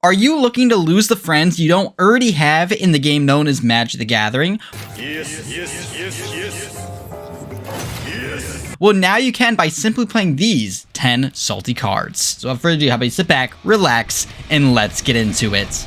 Are you looking to lose the friends you don't already have in the game known as Magic the Gathering? Yes. Well, now you can by simply playing these 10 salty cards. So without further ado, how about you sit back, relax, and let's get into it.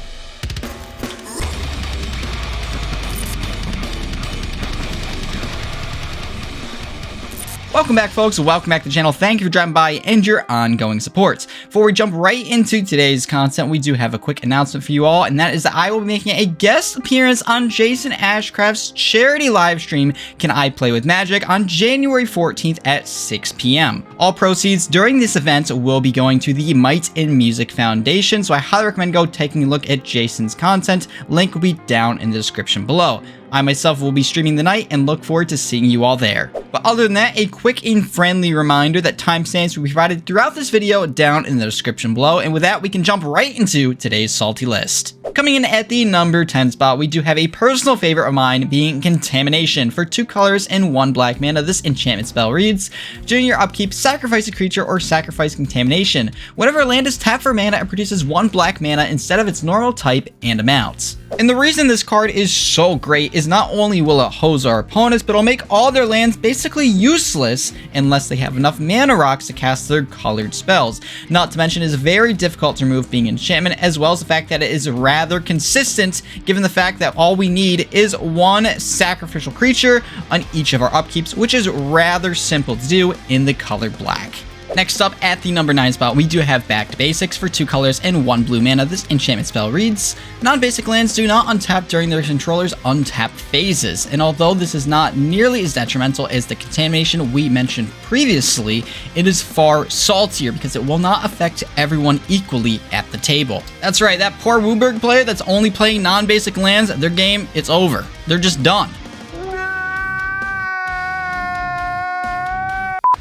Welcome back, folks. Welcome back to the channel. Thank you for dropping by and your ongoing support. Before we jump right into today's content, we do have a quick announcement for you all, and that is that I will be making a guest appearance on Jason Ashcraft's charity live stream, Can I Play with Magic, on January 14th at 6 p.m. All proceeds during this event will be going to the Might in Music Foundation, so I highly recommend go taking a look at Jason's content. Link will be down in the description below. I myself will be streaming the night and look forward to seeing you all there. But other than that, a quick and friendly reminder that timestamps will be provided throughout this video down in the description below. And with that, we can jump right into today's salty list. Coming in at the number 10 spot, we do have a personal favorite of mine being Contamination. For 2 colors and 1 black mana, this enchantment spell reads, during your upkeep, sacrifice a creature or sacrifice Contamination. Whenever a land is tapped for mana, it produces 1 black mana instead of its normal type and amount. And the reason this card is so great is not only will it hose our opponents, but it'll make all their lands basically useless unless they have enough mana rocks to cast their colored spells. Not to mention, it is very difficult to remove being enchantment, as well as the fact that it is rather consistent, given the fact that all we need is 1 sacrificial creature on each of our upkeeps, which is rather simple to do in the color black. Next up, at the number 9 spot, we do have Back to Basics. For 2 colors and 1 blue mana, this enchantment spell reads, non-basic lands do not untap during their controller's untap phases. And although this is not nearly as detrimental as the Contamination we mentioned previously, it is far saltier because it will not affect everyone equally at the table. That's right, that poor Wooburg player that's only playing non-basic lands, their game, it's over. They're just done.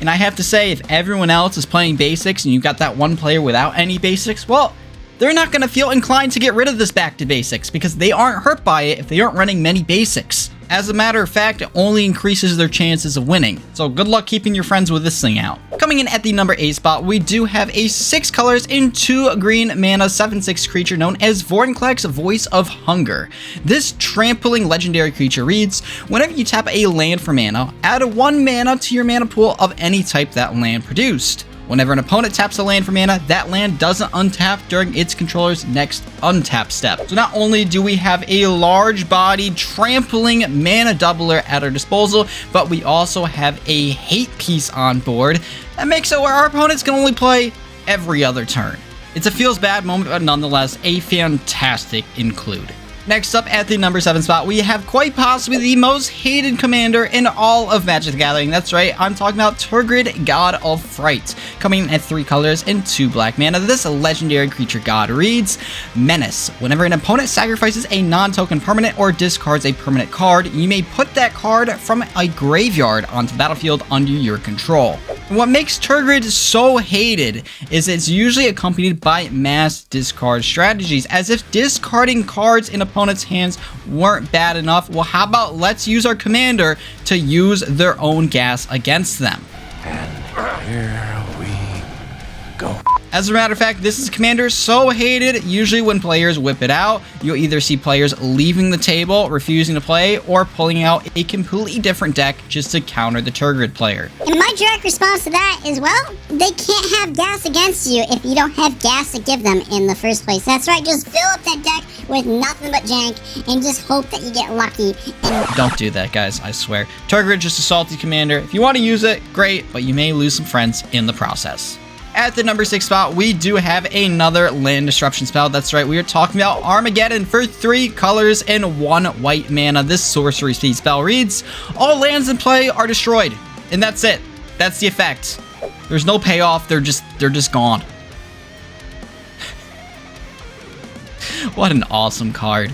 And I have to say, if everyone else is playing basics and you've got that one player without any basics, well, they're not going to feel inclined to get rid of this back to basics because they aren't hurt by it if they aren't running many basics. As a matter of fact, it only increases their chances of winning. So good luck keeping your friends with this thing out. Coming in at the number 8 spot, we do have a 6 colors and 2 green mana 7/6 creature known as Vorinclex, Voice of Hunger. This trampling legendary creature reads, whenever you tap a land for mana, add 1 mana to your mana pool of any type that land produced. Whenever an opponent taps a land for mana, that land doesn't untap during its controller's next untap step. So not only do we have a large-bodied, trampling mana doubler at our disposal, but we also have a hate piece on board that makes it where our opponents can only play every other turn. It's a feels bad moment, but nonetheless a fantastic include. Next up, at the number 7 spot, we have quite possibly the most hated commander in all of Magic the Gathering. That's right, I'm talking about Turgid, God of Fright. Coming in at 3 colors and 2 black mana, this legendary creature god reads, Menace. Whenever an opponent sacrifices a non-token permanent or discards a permanent card, you may put that card from a graveyard onto the battlefield under your control. And what makes Turgid so hated is it's usually accompanied by mass discard strategies, as if discarding cards in opponents' hands weren't bad enough. Well, how about let's use our commander to use their own gas against them. And here we go. As a matter of fact, this is a commander so hated, usually when players whip it out, you'll either see players leaving the table, refusing to play, or pulling out a completely different deck just to counter the Turgid player. And my direct response to that is, well, they can't have gas against you if you don't have gas to give them in the first place. That's right, just fill up that deck with nothing but jank and just hope that you get lucky. Don't do that, guys, I swear. Turgid just a salty commander. If you want to use it, great, but you may lose some friends in the process. At the number 6 spot, we do have another land disruption spell. That's right, we are talking about Armageddon. For 3 colors and 1 white mana, this sorcery speed spell reads, all lands in play are destroyed. And that's it. That's the effect. There's no payoff, they're just gone. What an awesome card.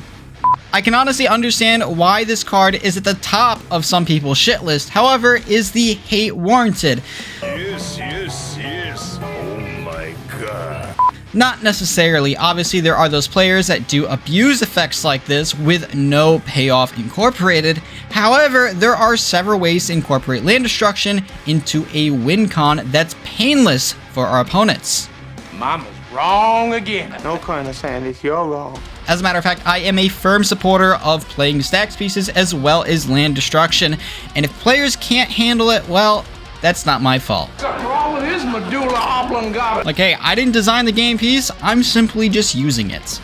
I can honestly understand why this card is at the top of some people's shit list. However, is the hate warranted? Yes. Oh my god. Not necessarily. Obviously, there are those players that do abuse effects like this with no payoff incorporated. However, there are several ways to incorporate land destruction into a win con that's painless for our opponents. Mama's Wrong again. No, Colonel Sanders, you're wrong. As a matter of fact, I am a firm supporter of playing stacks pieces as well as land destruction, and if players can't handle it, well, that's not my fault. What's wrong with his medulla oblongata? Like, hey, I didn't design the game piece, I'm simply just using it.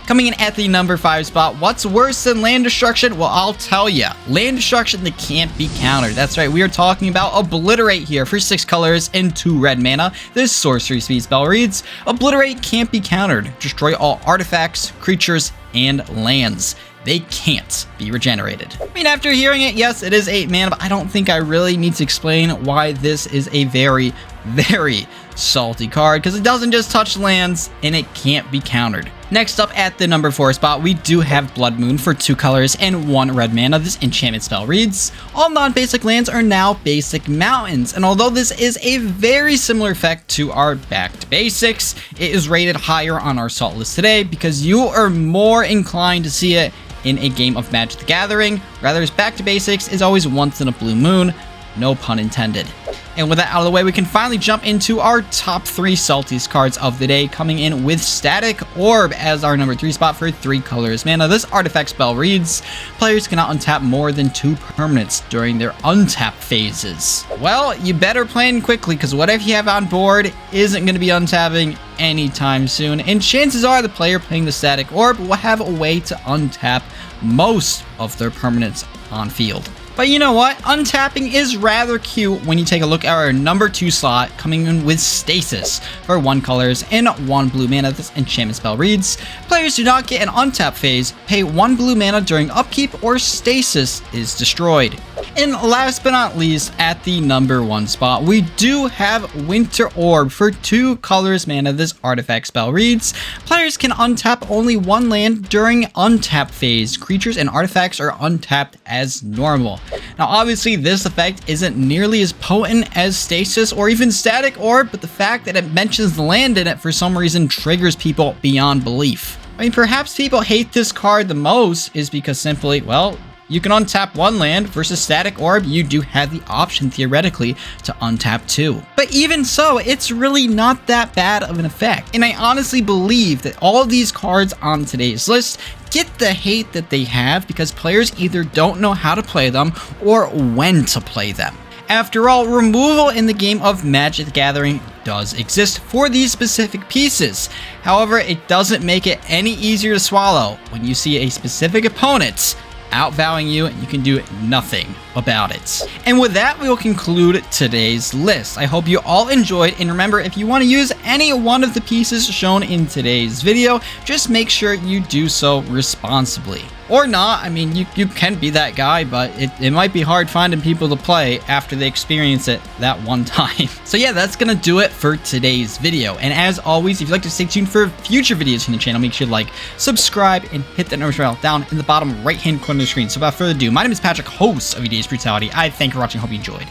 Coming in at the number 5 spot, what's worse than land destruction? Well, I'll tell ya. Land destruction that can't be countered. That's right, we are talking about Obliterate here for 6 colors and 2 red mana. This sorcery speed spell reads, Obliterate can't be countered. Destroy all artifacts, creatures, and lands. They can't be regenerated. I mean, after hearing it, yes, it is 8 mana, but I don't think I really need to explain why this is a very, very salty card, because it doesn't just touch lands, and it can't be countered. Next up at the number 4 spot, we do have Blood Moon for 2 colors and 1 red mana. This enchantment spell reads, all non-basic lands are now basic mountains, and although this is a very similar effect to our Back to Basics, it is rated higher on our salt list today because you are more inclined to see it in a game of Magic the Gathering, whereas Back to Basics is always once in a blue moon, no pun intended. And with that out of the way, we can finally jump into our top 3 Saltiest cards of the day, coming in with Static Orb as our number 3 spot for 3 colors mana. This artifact spell reads, players cannot untap more than 2 permanents during their untap phases. Well, you better plan quickly, because whatever you have on board isn't going to be untapping anytime soon, and chances are the player playing the Static Orb will have a way to untap most of their permanents on field. But you know what? Untapping is rather cute when you take a look at our number 2 slot, coming in with Stasis for 1 colors and 1 blue mana. This enchantment spell reads, players do not get an untap phase, pay 1 blue mana during upkeep or Stasis is destroyed. And last but not least, at the number 1 spot, we do have Winter Orb for 2 colors mana. This artifact spell reads, players can untap only 1 land during untap phase. Creatures and artifacts are untapped as normal. Now, obviously, this effect isn't nearly as potent as Stasis or even Static Orb, but the fact that it mentions the land in it for some reason triggers people beyond belief. I mean, perhaps people hate this card the most is because simply, well, you can untap 1 land versus Static Orb, you do have the option theoretically to untap 2. But even so, it's really not that bad of an effect. And I honestly believe that all of these cards on today's list get the hate that they have because players either don't know how to play them or when to play them. After all, removal in the game of Magic the Gathering does exist for these specific pieces. However, it doesn't make it any easier to swallow when you see a specific opponent outvaluing you and you can do nothing about it. And with that, we will conclude today's list. I hope you all enjoyed, and remember, if you want to use any one of the pieces shown in today's video, just make sure you do so responsibly. Or not, I mean, you can be that guy, but it might be hard finding people to play after they experience it that one time. So yeah, that's gonna do it for today's video. And as always, if you'd like to stay tuned for future videos from the channel, make sure to like, subscribe, and hit that notification bell down in the bottom right-hand corner of the screen. So without further ado, my name is Patrick, host of EDH Brutality. I thank you for watching, hope you enjoyed.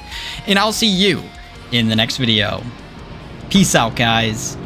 And I'll see you in the next video. Peace out, guys.